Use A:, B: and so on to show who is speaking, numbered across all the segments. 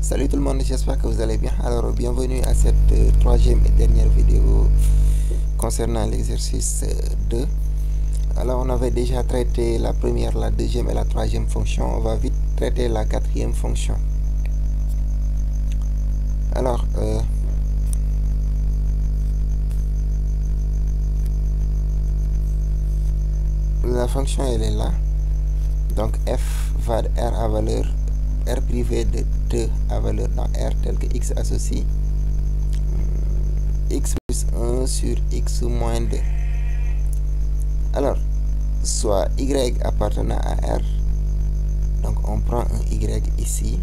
A: Salut tout le monde, j'espère que vous allez bien. Alors bienvenue à cette troisième et dernière vidéo concernant l'exercice 2. Alors on avait déjà traité la première, la deuxième et la troisième fonction. On va vite traiter la quatrième fonction. Alors la fonction elle est là. Donc f va de r à valeur R privé de 2 à valeur dans R tel que x associe x plus 1 sur x moins 2. Alors, soit y appartenant à R, donc on prend un y ici,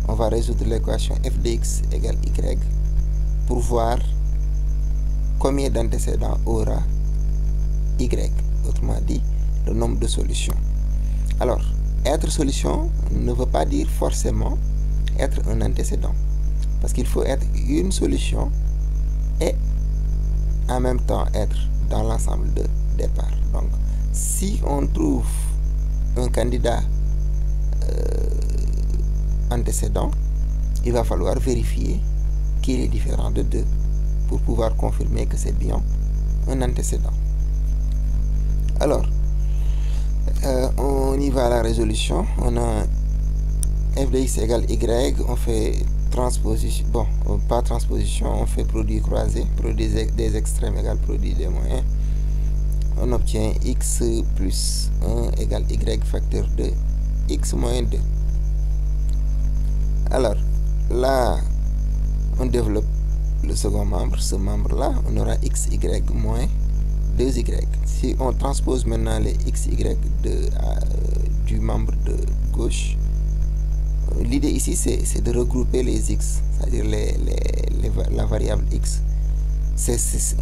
A: on va résoudre l'équation f de x égale y pour voir combien d'antécédents aura y, autrement dit, le nombre de solutions. Alors, être solution ne veut pas dire forcément être un antécédent, parce qu'il faut être une solution et en même temps être dans l'ensemble de départ. Donc, si on trouve un candidat antécédent, il va falloir vérifier qu'il est différent de 2 pour pouvoir confirmer que c'est bien un antécédent. Alors, on y va à la résolution. On a f de x égale y, on fait transposition, bon, pas transposition, on fait produit croisé, produit des extrêmes égale produit des moyens. On obtient x plus 1 égale y facteur de x moins 2. Alors, là, on développe le second membre, ce membre-là, on aura x, y moins 2y. Si on transpose maintenant les x, y du membre de gauche, l'idée ici c'est de regrouper les x, c'est-à-dire la variable x.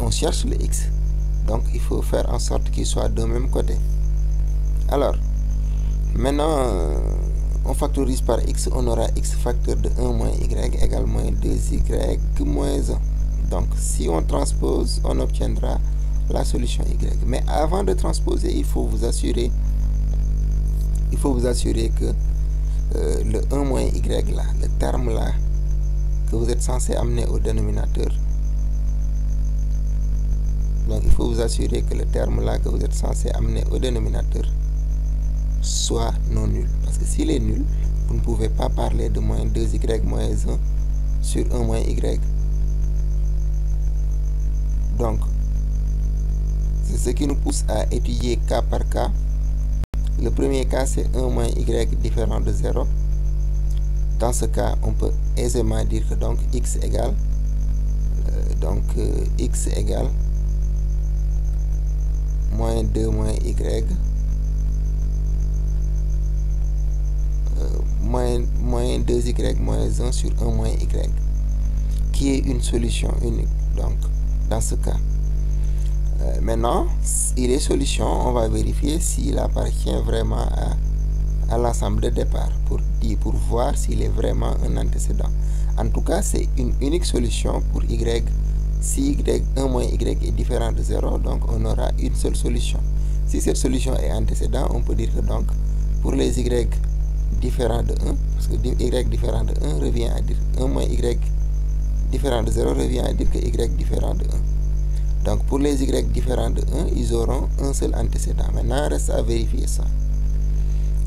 A: On cherche le x, donc il faut faire en sorte qu'il soit de même côté. Alors, maintenant, on factorise par x, on aura x facteur de 1 moins y égale moins 2y moins 1. Donc, si on transpose, on obtiendra la solution y. Mais avant de transposer, il faut vous assurer que le 1 moins y là, le terme là que vous êtes censé amener au dénominateur, donc il faut vous assurer que le terme là que vous êtes censé amener au dénominateur soit non nul, parce que s'il est nul, vous ne pouvez pas parler de moins 2y moins 1 sur 1 moins y. Donc c'est ce qui nous pousse à étudier cas par cas. Le premier cas, c'est 1 moins y différent de 0. Dans ce cas, on peut aisément dire que donc x égale moins 2 moins y moins 2y moins 1 sur 1 moins y, qui est une solution unique. Donc, dans ce cas, maintenant, il est solution, on va vérifier s'il appartient vraiment à l'ensemble de départ pour voir s'il est vraiment un antécédent. En tout cas, c'est une unique solution pour y. Si 1 moins y est différent de 0, donc on aura une seule solution. Si cette solution est antécédent, on peut dire que donc pour les y différents de 1, parce que y différent de 1 revient à dire 1 moins y différent de 0 revient à dire que y différent de 1. Donc pour les y différents de 1, ils auront un seul antécédent. Maintenant, reste à vérifier ça.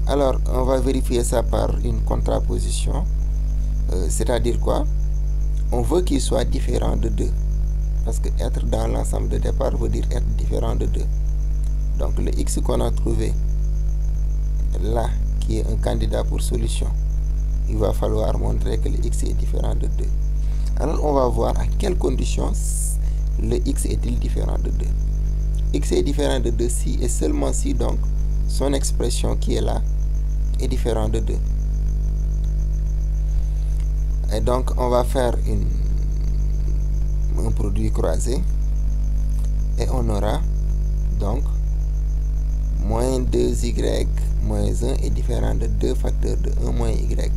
A: Alors, on va vérifier ça par une contraposition. C'est-à-dire quoi? On veut qu'il soit différent de 2. Parce que être dans l'ensemble de départ veut dire être différent de 2. Donc le x qu'on a trouvé là, qui est un candidat pour solution, il va falloir montrer que le x est différent de 2. Alors on va voir à quelles conditions le x est-il différent de 2. X est différent de 2 si et seulement si donc son expression qui est là est différente de 2. Et donc on va faire un produit croisé et on aura donc moins 2y moins 1 est différent de 2 facteurs de 1 moins y.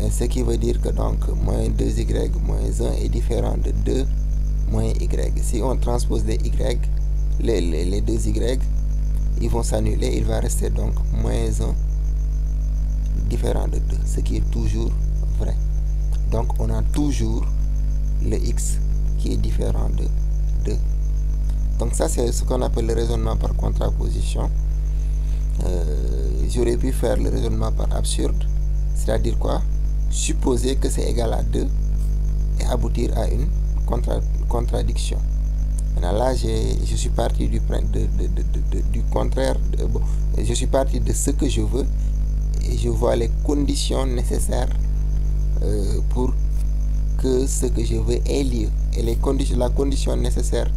A: Et ce qui veut dire que donc moins 2y moins 1 est différent de 2 moins y. Si on transpose les y, les deux y, ils vont s'annuler, il va rester donc moins 1 différent de 2, ce qui est toujours vrai. Donc on a toujours le x qui est différent de 2. Donc ça c'est ce qu'on appelle le raisonnement par contraposition. J'aurais pu faire le raisonnement par absurde, c'est-à-dire quoi? Supposer que c'est égal à 2 et aboutir à une contradiction. Maintenant là, je suis parti du contraire. Je suis parti de ce que je veux et je vois les conditions nécessaires pour que ce que je veux ait lieu. Et la condition nécessaire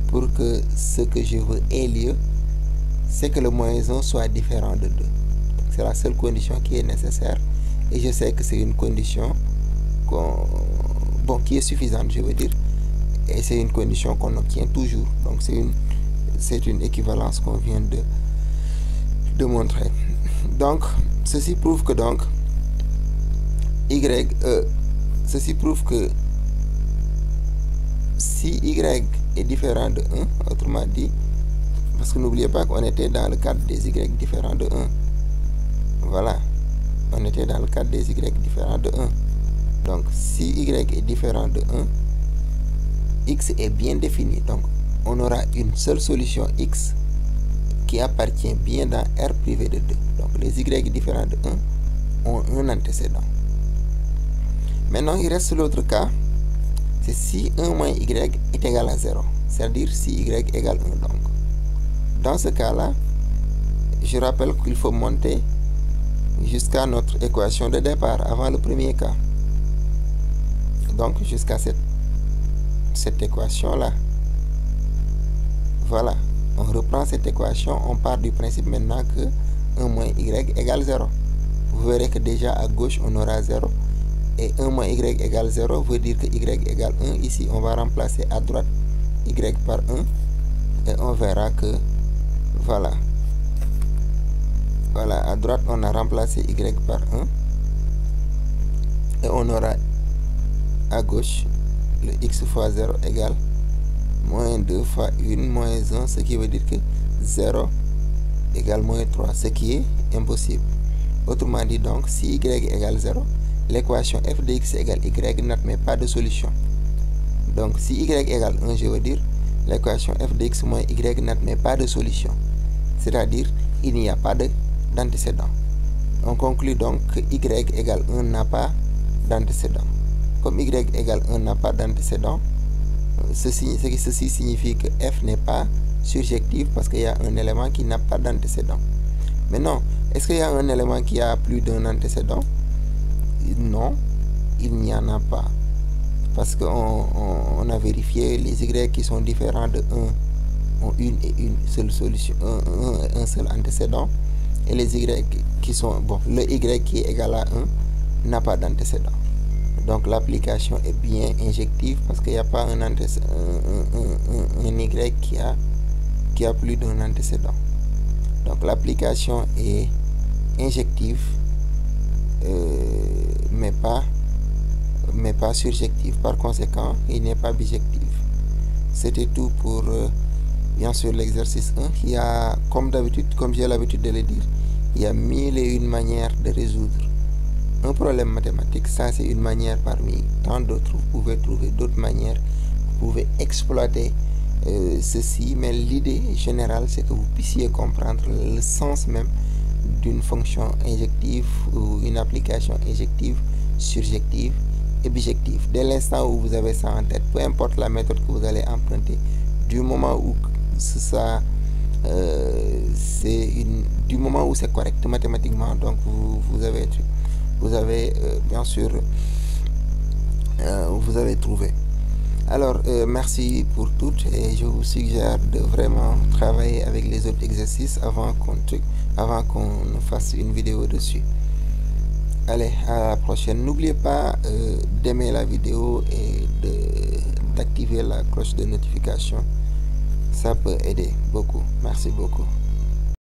A: pour que ce que je veux ait lieu, c'est que le moins 1 soit différent de 2. C'est la seule condition qui est nécessaire. Et je sais que c'est une condition qui est suffisante, je veux dire. Et c'est une condition qu'on obtient toujours. Donc c'est une équivalence qu'on vient de montrer. Donc ceci prouve que ceci prouve que si y est différent de 1, autrement dit, parce que n'oubliez pas qu'on était dans le cadre des y différents de 1. Voilà, on était dans le cadre des y différents de 1. Donc si y est différent de 1, x est bien défini. Donc on aura une seule solution x qui appartient bien dans R privé de 2. Donc les y différents de 1 ont un antécédent. Maintenant il reste l'autre cas, c'est si 1 moins y est égal à 0, c'est-à-dire si y égale 1. Donc dans ce cas-là, je rappelle qu'il faut monter jusqu'à notre équation de départ avant le premier cas. Donc jusqu'à cette équation-là. Voilà, on reprend cette équation, on part du principe maintenant que 1 moins y égale 0. Vous verrez que déjà à gauche, on aura 0. Et 1 moins y égale 0 veut dire que y égale 1. Ici, on va remplacer à droite y par 1. Et on verra que, voilà, à droite, on a remplacé y par 1. Et on aura à gauche le x fois 0 égale moins 2 fois 1 moins 1, ce qui veut dire que 0 égale moins 3, ce qui est impossible. Autrement dit, donc, si y égale 0, l'équation f de x égale y n'admet pas de solution. Donc, si y égale 1, je veux dire, l'équation f de x moins y n'admet pas de solution. C'est-à-dire, il n'y a pas d'antécédent. On conclut donc que y égale 1 n'a pas d'antécédent. Comme y égale 1 n'a pas d'antécédent, ceci signifie que f n'est pas surjectif parce qu'il y a un élément qui n'a pas d'antécédent. Mais non, est-ce qu'il y a un élément qui a plus d'un antécédent? Non, il n'y en a pas. Parce qu'on a vérifié, les y qui sont différents de 1 ont une seule solution, un seul antécédent. Et les y qui sont, le y qui est égal à 1 n'a pas d'antécédent. Donc l'application est bien injective parce qu'il n'y a pas un y qui a plus d'un antécédent. Donc l'application est injective mais pas surjective. Par conséquent, il n'est pas bijectif. C'était tout pour bien sûr l'exercice 1. Il y a, comme d'habitude, comme j'ai l'habitude de le dire, il y a 1001 manières de résoudre un problème mathématique. Ça, c'est une manière parmi tant d'autres. Vous pouvez trouver d'autres manières. Vous pouvez exploiter ceci, mais l'idée générale, c'est que vous puissiez comprendre le sens même d'une fonction injective ou une application injective, surjective et bijective. Dès l'instant où vous avez ça en tête, peu importe la méthode que vous allez emprunter, du moment où du moment où c'est correct mathématiquement, donc vous avez bien sûr vous avez trouvé. Alors merci pour tout et je vous suggère de vraiment travailler avec les autres exercices avant qu'on fasse une vidéo dessus. Allez, à la prochaine. N'oubliez pas d'aimer la vidéo et d'activer la cloche de notification. Ça peut aider beaucoup. Merci beaucoup.